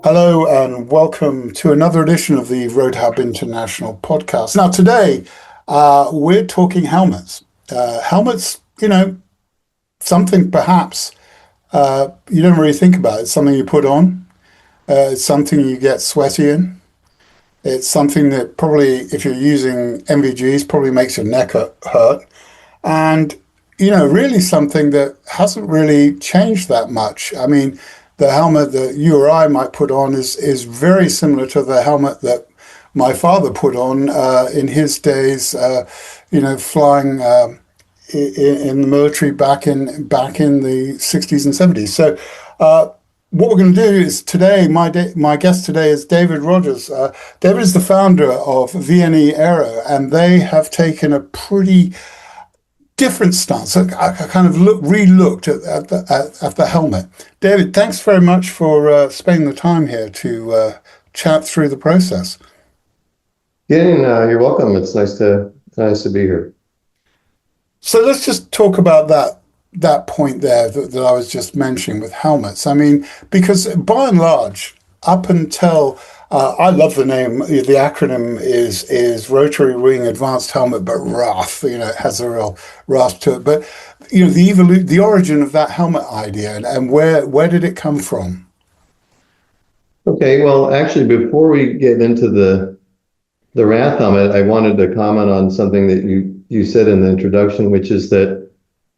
Hello and welcome to another edition of the RotorHub International Podcast. Now today, we're talking helmets. Helmets, something perhaps you don't really think about. It's something you put on. It's something you get sweaty in. It's something that probably, if you're using NVGs, probably makes your neck hurt. And, really something that hasn't really changed that much. I mean, the helmet that you or I might put on is very similar to the helmet that my father put on in his days, flying in the military back in the 60s and 70s. So what we're going to do is today, my guest today is David Rogers. David is the founder of VNE Aero, and they have taken a pretty different stance. I kind of re-looked at the helmet. David, thanks very much for spending the time here to chat through the process. Gideon, you're welcome. It's nice to be here. So let's just talk about that point there that I was just mentioning with helmets. I mean, because by and large, up until I love the name. The acronym is Rotary-Wing Advanced Helmet, but RATH. It has a real rasp to it. But the origin of that helmet idea and where did it come from? Okay, well, actually, before we get into the RATH helmet, I wanted to comment on something that you said in the introduction, which is that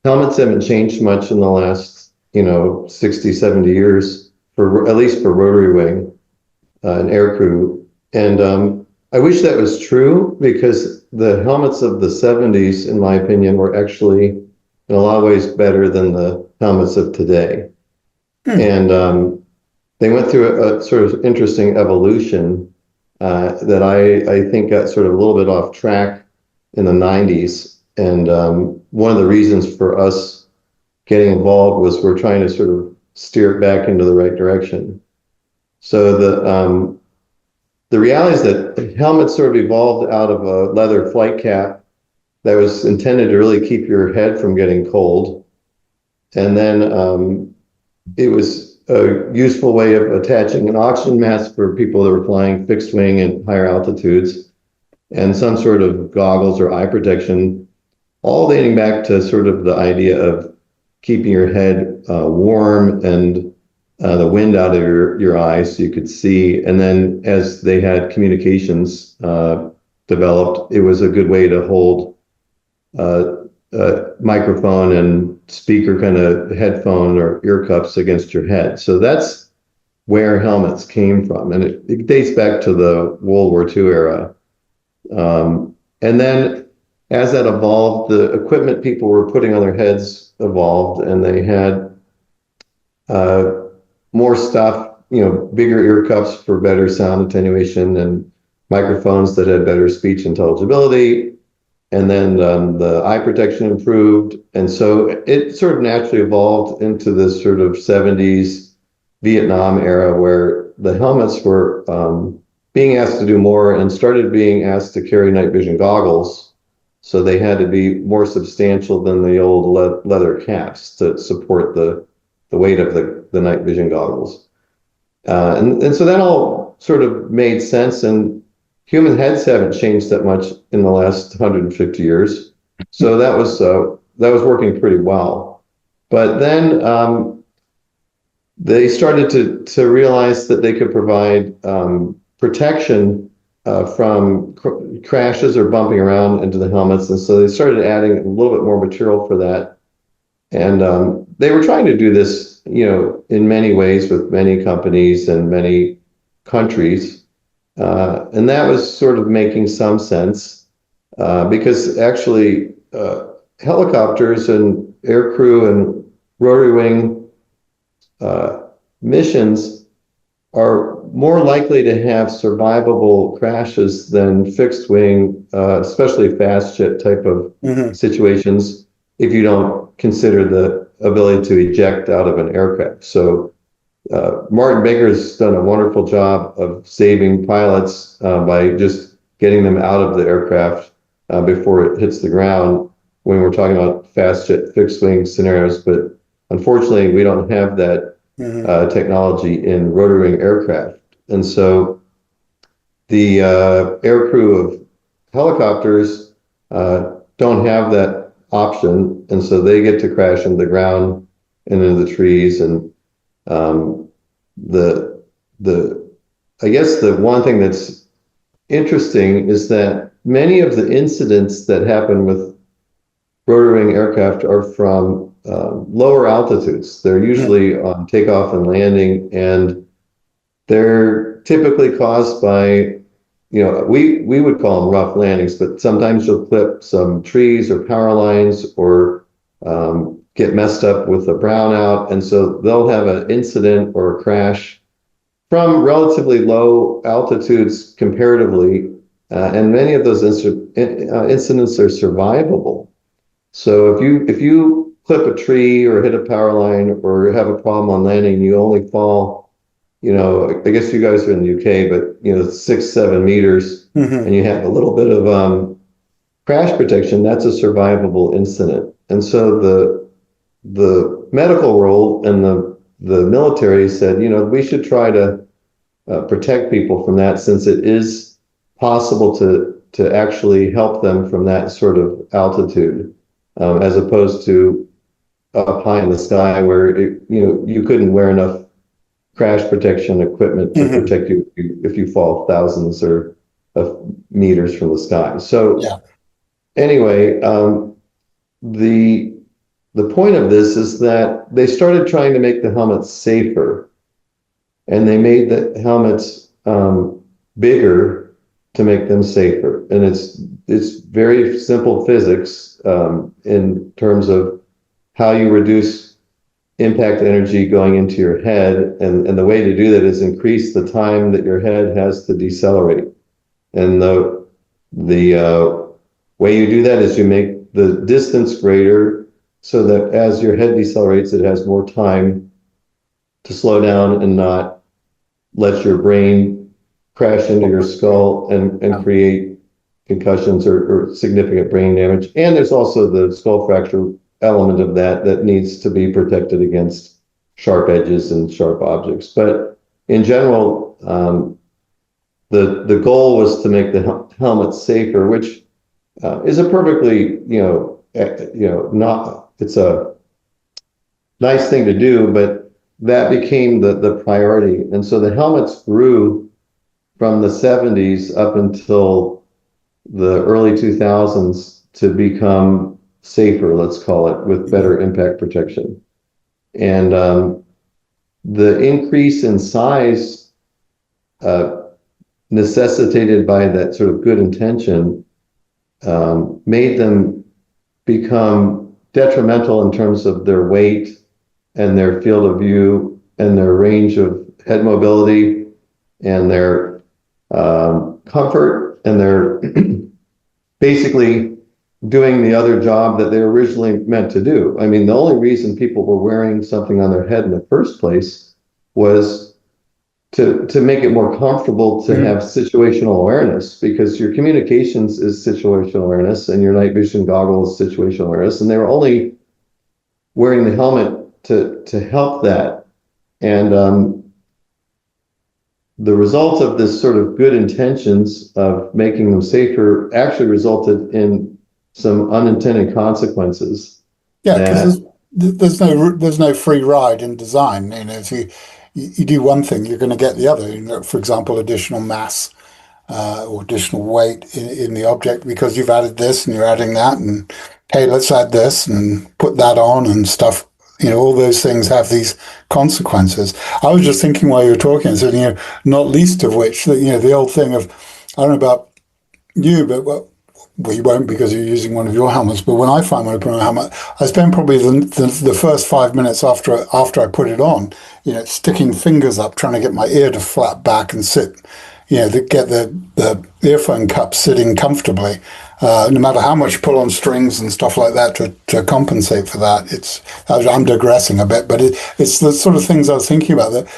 helmets haven't changed much in the last 60, 70 years, at least for rotary wing. An Aircrew. And I wish that was true, because the helmets of the 70s, in my opinion, were actually in a lot of ways better than the helmets of today. And they went through a sort of interesting evolution that I think got sort of a little bit off track in the 90s. And one of the reasons for us getting involved was we're trying to sort of steer it back into the right direction. So the reality is that helmets sort of evolved out of a leather flight cap that was intended to really keep your head from getting cold. And then it was a useful way of attaching an oxygen mask for people that were flying fixed wing at higher altitudes, and some sort of goggles or eye protection, all dating back to sort of the idea of keeping your head warm and the wind out of your eyes so you could see. And then as they had communications developed, it was a good way to hold a microphone and speaker kind of headphone or ear cups against your head. So that's where helmets came from. And it dates back to the World War II era. And then as that evolved, the equipment people were putting on their heads evolved, and they had more stuff, bigger ear cups for better sound attenuation, and microphones that had better speech intelligibility. And then the eye protection improved. And so it sort of naturally evolved into this sort of 70s Vietnam era, where the helmets were being asked to do more and started being asked to carry night vision goggles. So they had to be more substantial than the old leather caps to support the weight of the night vision goggles. And so that all sort of made sense, and human heads haven't changed that much in the last 150 years. So that was working pretty well. But then they started to realize that they could provide protection from crashes or bumping around into the helmets. And so they started adding a little bit more material for that. And they were trying to do this, in many ways with many companies and many countries. And that was sort of making some sense because actually helicopters and aircrew and rotary wing missions are more likely to have survivable crashes than fixed wing, especially fast jet type of situations, if you don't consider the ability to eject out of an aircraft. So Martin Baker's done a wonderful job of saving pilots by just getting them out of the aircraft before it hits the ground when we're talking about fast jet fixed wing scenarios. But unfortunately, we don't have that technology in rotary wing aircraft. And so the aircrew of helicopters don't have that option, and so they get to crash into the ground and into the trees. And the I guess the one thing that's interesting is that many of the incidents that happen with rotary-wing aircraft are from lower altitudes. They're usually on takeoff and landing, and they're typically caused by, we would call them rough landings, but sometimes you'll clip some trees or power lines or get messed up with a brownout. And so they'll have an incident or a crash from relatively low altitudes comparatively. And many of those incidents are survivable. So if you clip a tree or hit a power line or have a problem on landing, you only fall, I guess you guys are in the UK, but 6-7 meters, and you have a little bit of crash protection, that's a survivable incident. And so the medical world and the military said, we should try to protect people from that, since it is possible to actually help them from that sort of altitude, as opposed to up high in the sky where you couldn't wear enough crash protection equipment to protect you if you fall thousands of meters from the sky. So anyway, the point of this is that they started trying to make the helmets safer, and they made the helmets bigger to make them safer. And it's very simple physics in terms of how you reduce impact energy going into your head. And the way to do that is increase the time that your head has to decelerate. And the way you do that is you make the distance greater, so that as your head decelerates, it has more time to slow down and not let your brain crash into your skull and create concussions or significant brain damage. And there's also the skull fracture element of that needs to be protected against sharp edges and sharp objects. But in general, the goal was to make the helmet safer, which is a perfectly, it's a nice thing to do, but that became the priority. And so the helmets grew from the 70s up until the early 2000s to become safer, let's call it, with better impact protection. And the increase in size necessitated by that sort of good intention made them become detrimental in terms of their weight and their field of view and their range of head mobility and their comfort, and their basically doing the other job that they were originally meant to do. I mean, the only reason people were wearing something on their head in the first place was to make it more comfortable to have situational awareness, because your communications is situational awareness and your night vision goggles is situational awareness, and they were only wearing the helmet to help that. And the result of this sort of good intentions of making them safer actually resulted in some unintended consequences. Yeah, because there's no free ride in design. If you do one thing, you're going to get the other. For example, additional mass or additional weight in the object because you've added this and you're adding that, and hey, let's add this and put that on and stuff. All those things have these consequences. I was just thinking while you were talking, so, not least of which, the old thing of, I don't know about you, but well, you won't because you're using one of your helmets, but when I put on a helmet, I spend probably the first 5 minutes after I put it on, sticking fingers up, trying to get my ear to flap back and sit, to get the earphone cup sitting comfortably, no matter how much pull on strings and stuff like that to compensate for that. I'm digressing a bit, but it's the sort of things I was thinking about, that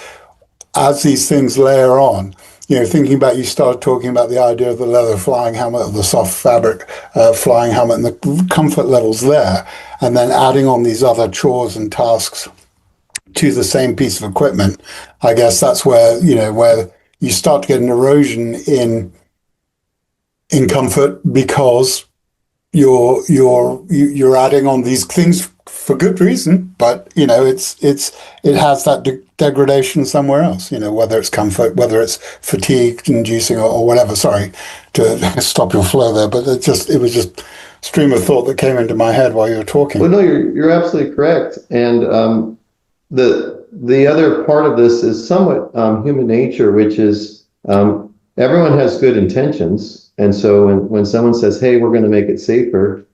as these things layer on, thinking about, you started talking about the idea of the leather flying helmet, or the soft fabric flying helmet, and the comfort levels there, and then adding on these other chores and tasks to the same piece of equipment. I guess that's where you start to get an erosion in comfort because you're adding on these things for good reason, but it has that degradation somewhere else. Whether it's comfort, whether it's fatigue inducing or whatever. Sorry to stop your flow there, but it was just stream of thought that came into my head while you were talking. Well, no, you're absolutely correct, and the other part of this is somewhat human nature, which is everyone has good intentions, and so when someone says, "Hey, we're going to make it safer,"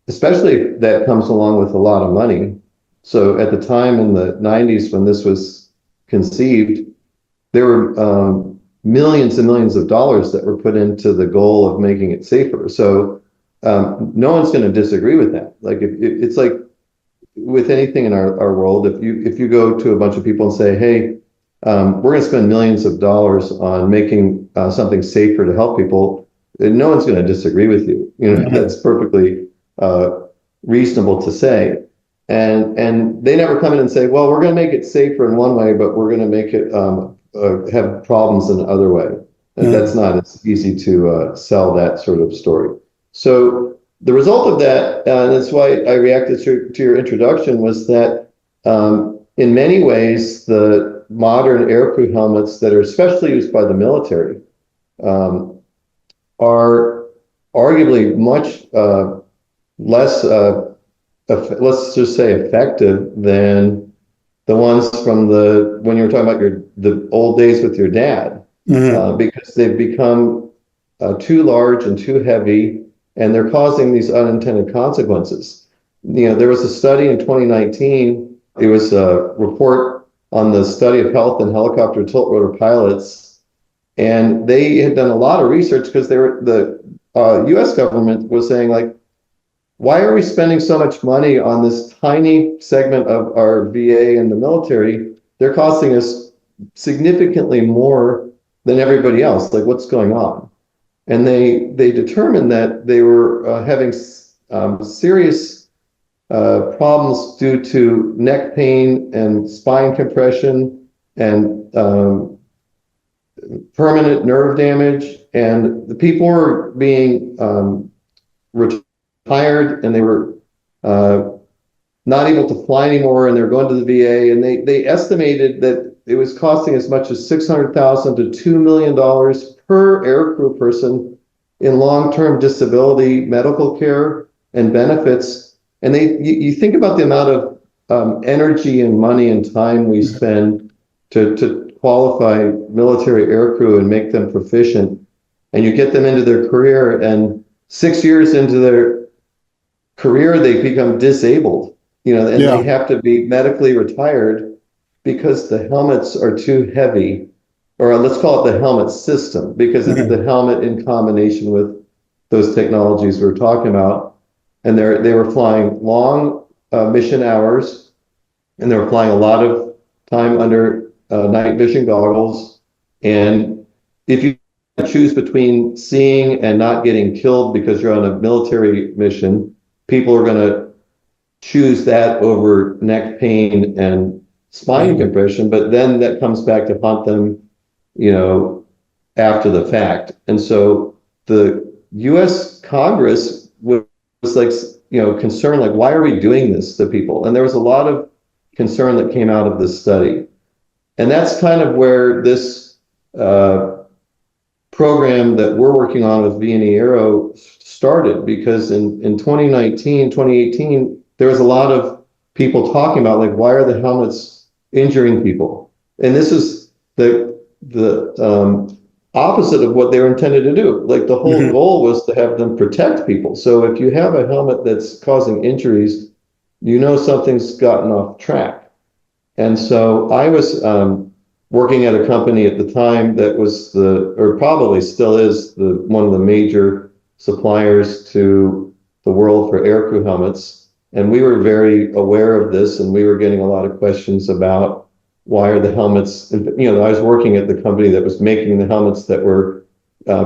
especially if that comes along with a lot of money. So at the time in the 90s when this was conceived, there were millions and millions of dollars that were put into the goal of making it safer. So no one's going to disagree with that. Like it's like with anything in our world, if you go to a bunch of people and say, "Hey, we're going to spend millions of dollars on making something safer to help people," no one's going to disagree with you. That's perfectly reasonable to say, and they never come in and say, "Well, we're going to make it safer in one way, but we're going to make it have problems in another way." And that's not as easy to sell that sort of story. So the result of that, and that's why I reacted to your introduction, was that in many ways the modern aircrew helmets that are especially used by the military are arguably much less, let's just say, effective than the ones from when you were talking about the old days with your dad, because they've become too large and too heavy, and they're causing these unintended consequences. There was a study in 2019. It was a report on the study of health in helicopter tilt rotor pilots, and they had done a lot of research because the U.S. government was saying, like, why are we spending so much money on this tiny segment of our VA and the military? They're costing us significantly more than everybody else. Like, what's going on? And they determined that they were having serious problems due to neck pain and spine compression and permanent nerve damage. And the people were being retired, and they were not able to fly anymore, and they were going to the VA, and they estimated that it was costing as much as $600,000 to $2 million per aircrew person in long-term disability medical care and benefits. And you think about the amount of energy and money and time we spend to qualify military aircrew and make them proficient, and you get them into their career, and 6 years into their career they become disabled, and they have to be medically retired because the helmets are too heavy, or let's call it the helmet system, because it's the helmet in combination with those technologies we're talking about. And they were flying long mission hours, and they were flying a lot of time under night vision goggles. And if you choose between seeing and not getting killed because you're on a military mission, people are going to choose that over neck pain and spine compression, but then that comes back to haunt them, after the fact. And so the U.S. Congress was like, concerned, like, why are we doing this to people? And there was a lot of concern that came out of this study. And that's kind of where this program that we're working on with VNE Aero started, because in 2019, 2018, there was a lot of people talking about, like, why are the helmets injuring people? And this is the opposite of what they were intended to do. Like, the whole goal was to have them protect people. So if you have a helmet that's causing injuries, something's gotten off track. And so I was working at a company at the time that was or probably still is, one of the major suppliers to the world for aircrew helmets. And we were very aware of this, and we were getting a lot of questions about why are the helmets, I was working at the company that was making the helmets that were,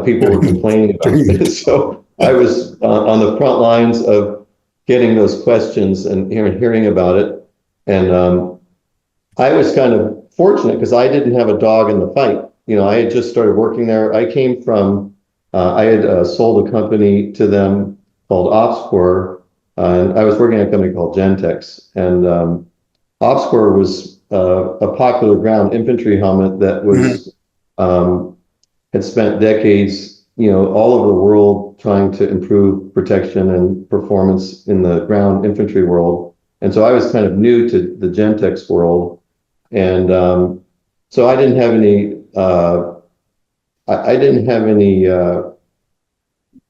people were complaining about. So I was on the front lines of getting those questions and hearing about it. And I was kind of fortunate because I didn't have a dog in the fight. I had just started working there. I came from, I had sold a company to them called OpsCore, and I was working at a company called Gentex. And OpsCore was a popular ground infantry helmet that was had spent decades, all over the world trying to improve protection and performance in the ground infantry world. And so I was kind of new to the Gentex world. And so I didn't have any,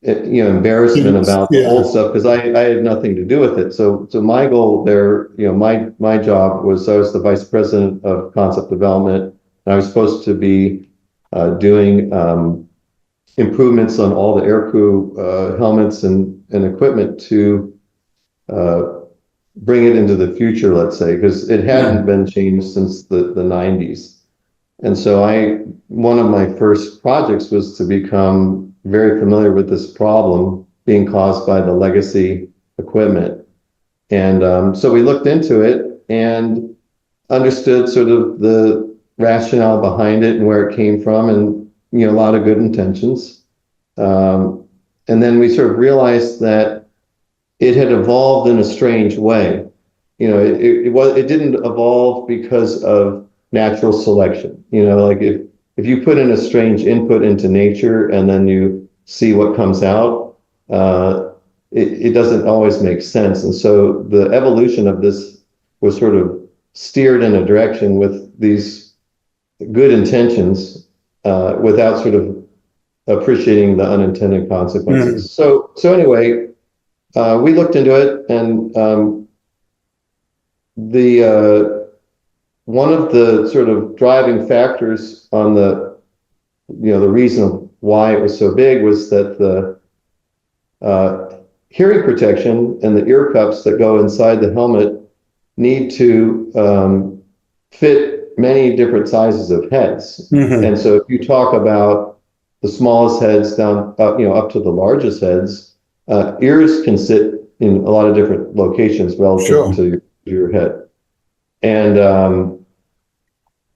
embarrassment about the old stuff because I had nothing to do with it. So my goal there, my job was, I was the vice president of concept development, and I was supposed to be doing improvements on all the aircrew helmets and equipment to bring it into the future, let's say, because it hadn't been changed since the 90s. And so one of my first projects was to become very familiar with this problem being caused by the legacy equipment. And so we looked into it and understood sort of the rationale behind it and where it came from, and a lot of good intentions. And then we sort of realized that it had evolved in a strange way. It didn't evolve because of natural selection. Like if you put in a strange input into nature and then you see what comes out, it doesn't always make sense. And so the evolution of this was sort of steered in a direction with these good intentions, without sort of appreciating the unintended consequences. So anyway, we looked into it, and one of the sort of driving factors on the reason why it was so big was that the hearing protection and the ear cups that go inside the helmet need to fit many different sizes of heads. And so if you talk about the smallest heads down, up to the largest heads, ears can sit in a lot of different locations relative to your head. And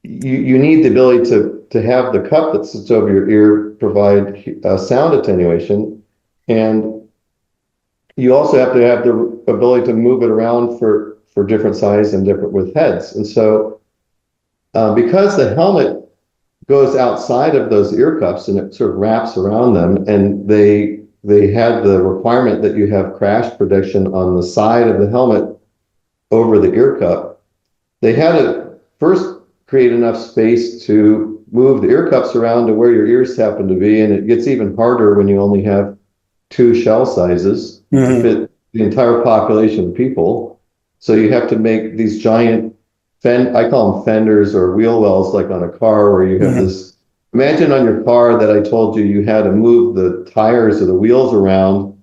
you need the ability to have the cup that sits over your ear provide sound attenuation, and you also have to have the ability to move it around for different size and different width heads. And so because the helmet goes outside of those ear cups and it sort of wraps around them, and they had the requirement that you have crash protection on the side of the helmet over the ear cup, they had to first create enough space to move the ear cups around to where your ears happen to be. And it gets even harder when you only have two shell sizes to fit the entire population of people. So you have to make these giant I call them fenders or wheel wells, like on a car, where you have this. Imagine on your car that I told you had to move the tires or the wheels around,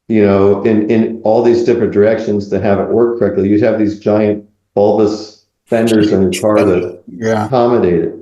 in all these different directions to have it work correctly. You'd have these giant bulbous fenders on your car to accommodate it.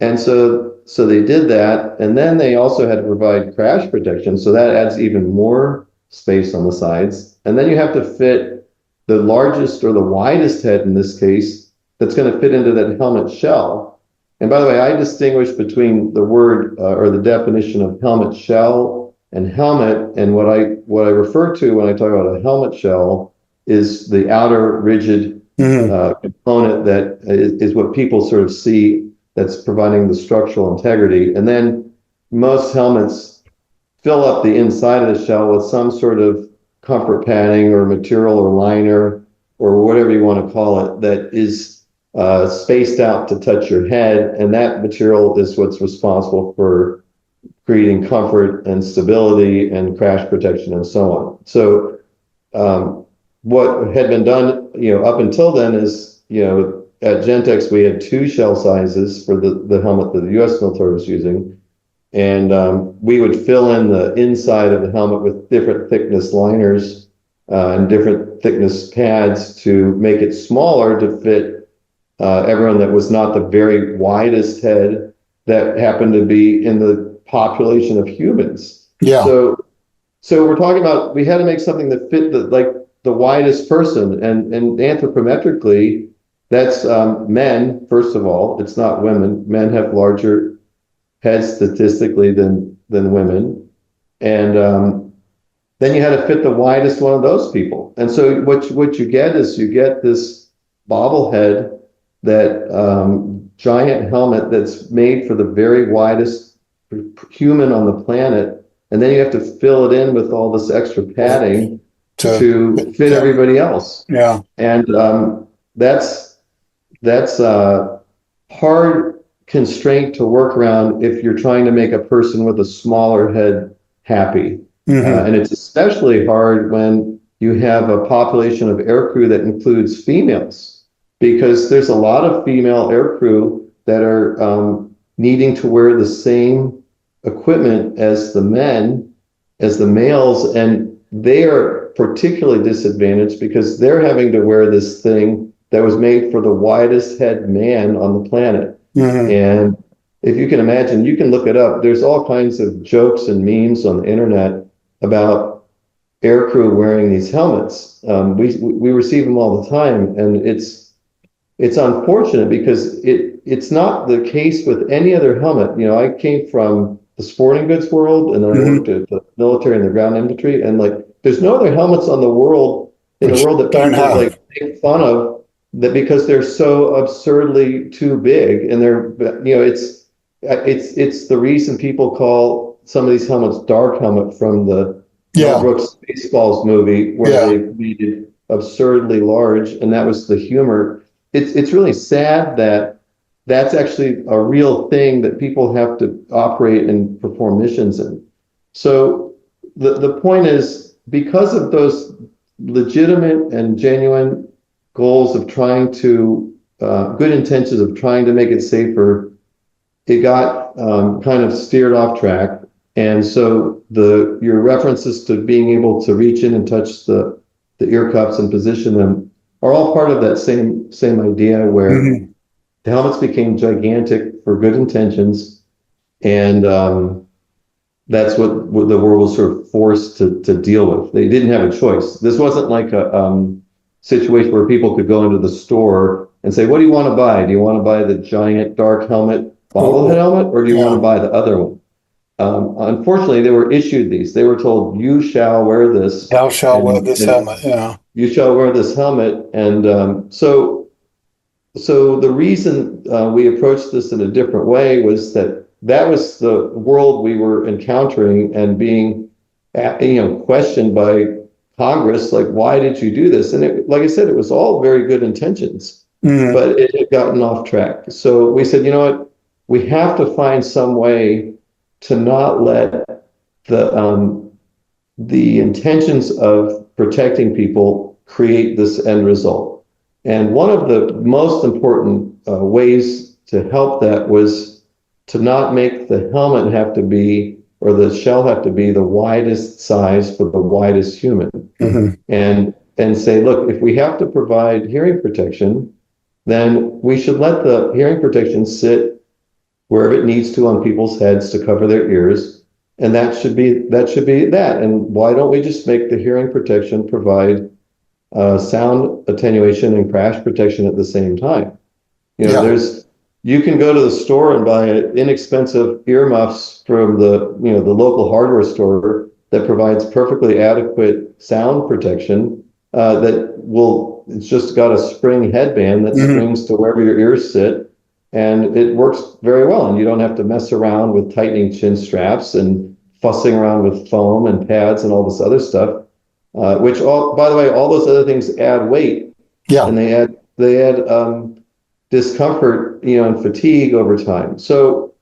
And so they did that, and then they also had to provide crash protection, so that adds even more space on the sides. And then you have to fit the largest or the widest head, in this case, that's going to fit into that helmet shell. And by the way, I distinguish between the word or the definition of helmet shell and helmet, and what I refer to when I talk about a helmet shell is the outer rigid component that is what people sort of see that's providing the structural integrity. And then most helmets fill up the inside of the shell with some sort of comfort padding or material or liner or whatever you want to call it that is spaced out to touch your head, and that material is what's responsible for creating comfort and stability and crash protection and so on. So what had been done, up until then is, at Gentex we had two shell sizes for the helmet that the U.S. military was using, and we would fill in the inside of the helmet with different thickness liners and different thickness pads to make it smaller to fit everyone that was not the very widest head that happened to be in the population of humans. Yeah. So we're talking about, we had to make something that fit the widest person, and anthropometrically, that's men. First of all, it's not women. Men have larger heads statistically than women. And then you had to fit the widest one of those people. And so what you get is you get this bobblehead, that giant helmet that's made for the very widest human on the planet. And then you have to fill it in with all this extra padding to fit everybody else. Yeah. And that's a hard constraint to work around if you're trying to make a person with a smaller head happy. And it's especially hard when you have a population of aircrew that includes females, because there's a lot of female aircrew that are needing to wear the same equipment as the males, and they are particularly disadvantaged because they're having to wear this thing that was made for the widest head man on the planet. And if you can imagine, you can look it up. There's all kinds of jokes and memes on the internet about aircrew wearing these helmets. We receive them all the time, and it's unfortunate because it's not the case with any other helmet. You know, I came from the sporting goods world, and then I worked at the military and the ground infantry, and like there's no other helmets on the world that people like make fun of, that because they're so absurdly too big, and they're, you know, it's the reason people call some of these helmets dark helmet from the Mel Brooks Spaceballs movie, where they made it absurdly large, and that was the humor. It's really sad that that's actually a real thing that people have to operate and perform missions in. So the point is, because of those legitimate and genuine goals of trying to, good intentions of trying to make it safer, it got kind of steered off track. And so your references to being able to reach in and touch the ear cups and position them are all part of that same idea, where the helmets became gigantic for good intentions, and that's what the world was sort of forced to deal with. They didn't have a choice. This wasn't like a situation where people could go into the store and say, what do you want to buy? Do you want to buy the giant dark helmet, bobblehead helmet, or do you want to buy the other one? Unfortunately, they were issued these. They were told, you shall wear this. Thou shalt wear this helmet, You shall wear this helmet. And so the reason we approached this in a different way was that was the world we were encountering and being, questioned by Congress, like, why did you do this? And like I said, it was all very good intentions, but it had gotten off track. So we said, you know what, we have to find some way to not let the intentions of protecting people create this end result. And one of the most important ways to help that was to not make the helmet have to be, or the shell have to be, the widest size for the widest human. And say, look, if we have to provide hearing protection, then we should let the hearing protection sit wherever it needs to on people's heads to cover their ears, and that should be that. And why don't we just make the hearing protection provide sound attenuation and crash protection at the same time? You can go to the store and buy inexpensive earmuffs from the local hardware store that provides perfectly adequate sound protection. It's just got a spring headband that springs to wherever your ears sit. And it works very well, and you don't have to mess around with tightening chin straps and fussing around with foam and pads and all this other stuff, which by the way, all those other things add weight. And they add discomfort, and fatigue over time. So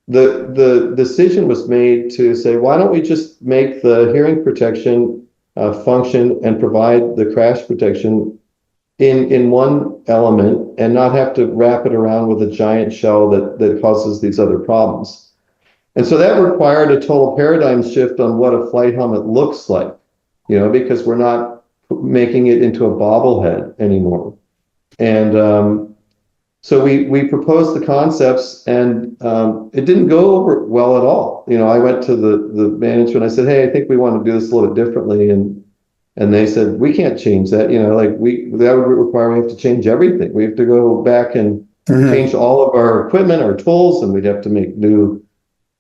the decision was made to say, why don't we just make the hearing protection function and provide the crash protection in one element, and not have to wrap it around with a giant shell that causes these other problems. And so that required a total paradigm shift on what a flight helmet looks like, because we're not making it into a bobblehead anymore. And so we proposed the concepts, and it didn't go over well at all. I went to the management. I said, hey, I think we want to do this a little bit differently. And they said, we can't change that. That would require we have to change everything. We have to go back and change all of our equipment, our tools, and we'd have to make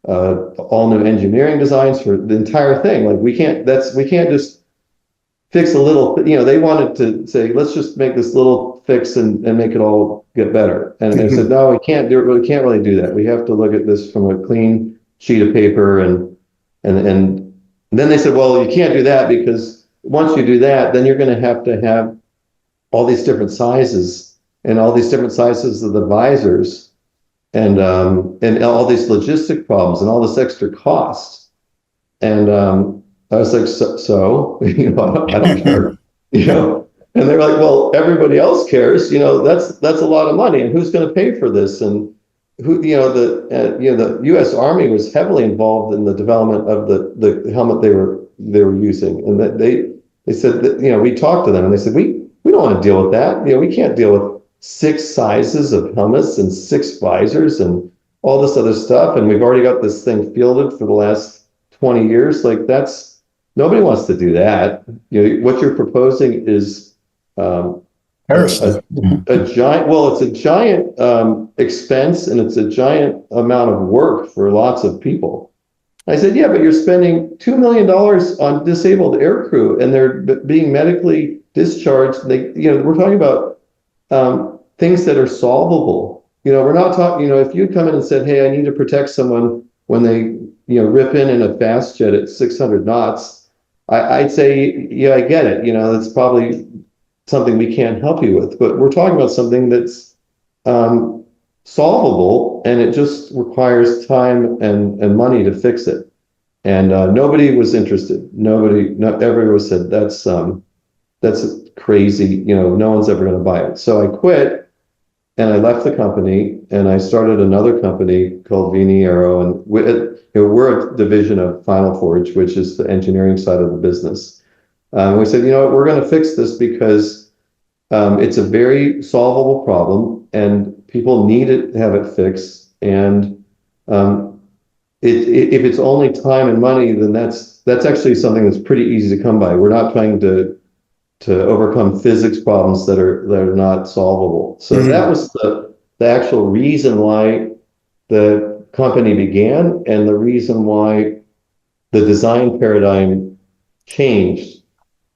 all new engineering designs for the entire thing. Like we can't just fix a little, they wanted to say, let's just make this little fix and make it all get better. And they said, no, we can't do it. We can't really do that. We have to look at this from a clean sheet of paper. And then they said, well, you can't do that because once you do that, then you're going to have all these different sizes and all these different sizes of the visors and all these logistic problems and all this extra cost. And I was like, so I don't care, And they're like, well, everybody else cares, that's a lot of money, and who's going to pay for this? And who, the U.S. Army was heavily involved in the development of the helmet they were using, and that they said that, we talked to them and they said, we don't want to deal with that. We can't deal with 6 sizes of helmets and 6 visors and all this other stuff. And we've already got this thing fielded for the last 20 years. Like nobody wants to do that. What you're proposing is a giant, it's a giant expense, and it's a giant amount of work for lots of people. I said, yeah, but you're spending $2 million on disabled aircrew, and they're being medically discharged. We're talking about things that are solvable. We're not talking, if you come in and said, hey, I need to protect someone when they, rip in a fast jet at 600 knots, I'd say, yeah, I get it. That's probably something we can't help you with, but we're talking about something that's solvable, and it just requires time and money to fix it. And nobody was interested. Everyone said, that's crazy. No one's ever going to buy it. So I quit. And I left the company, and I started another company called VNE Aero, and we're a division of Final Forge, which is the engineering side of the business. We said, we're going to fix this because it's a very solvable problem, and people need to have it fixed. And if it's only time and money, then that's actually something that's pretty easy to come by. We're not trying to overcome physics problems that are not solvable. So that was the actual reason why the company began, and the reason why the design paradigm changed.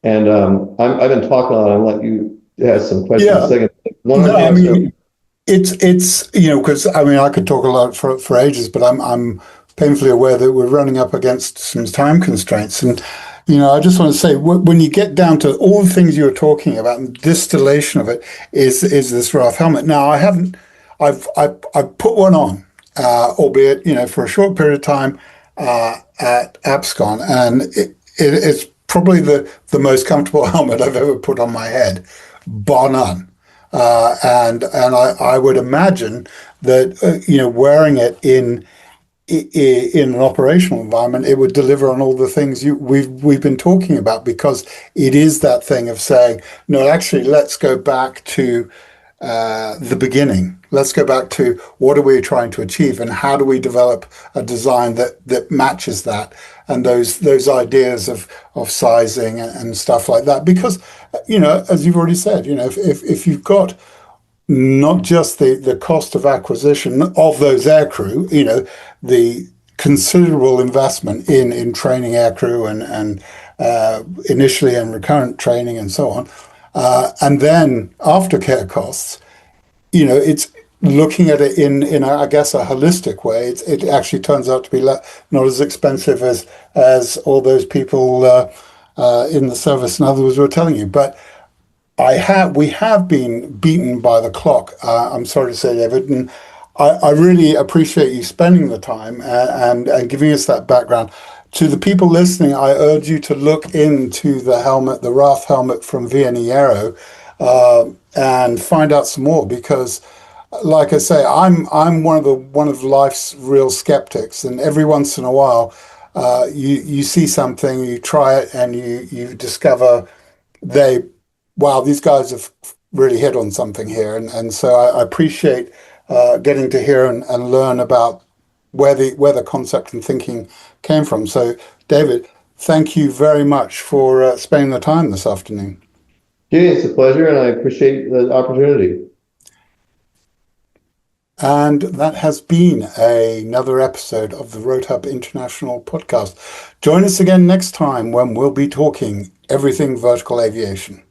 And I've been talking a lot. I'll let you ask some questions in a second. It's because I could talk a lot for ages, but I'm painfully aware that we're running up against some time constraints. And I just want to say, when you get down to all the things you were talking about, and distillation of it is this RATH helmet. Now, I've put one on, albeit for a short period of time at APSCON, and it's probably the most comfortable helmet I've ever put on my head, bar none. And I would imagine that wearing it in an operational environment, it would deliver on all the things we've been talking about, because it is that thing of saying, no, actually, let's go back to the beginning. Let's go back to what are we trying to achieve, and how do we develop a design that matches that, and those ideas of sizing and stuff like that. Because as you've already said, if you've got not just the cost of acquisition of those aircrew, the considerable investment in training aircrew and initially and recurrent training and so on, and then aftercare costs, it's looking at it in I guess a holistic way. It actually turns out to be not as expensive as all those people in the service and others were telling you, but we have been beaten by the clock. I'm sorry to say, David, and I really appreciate you spending the time and giving us that background. To the people listening, I urge you to look into the helmet, the RATH helmet from VNE Aero, and find out some more, because, like I say, I'm one of life's real skeptics, and every once in a while, you see something, you try it, and you discover wow, these guys have really hit on something here. And so I appreciate getting to hear and learn about where the concept and thinking came from. So, David, thank you very much for spending the time this afternoon. Gideon, it's a pleasure, and I appreciate the opportunity. And that has been another episode of the RotorHub International Podcast. Join us again next time when we'll be talking everything vertical aviation.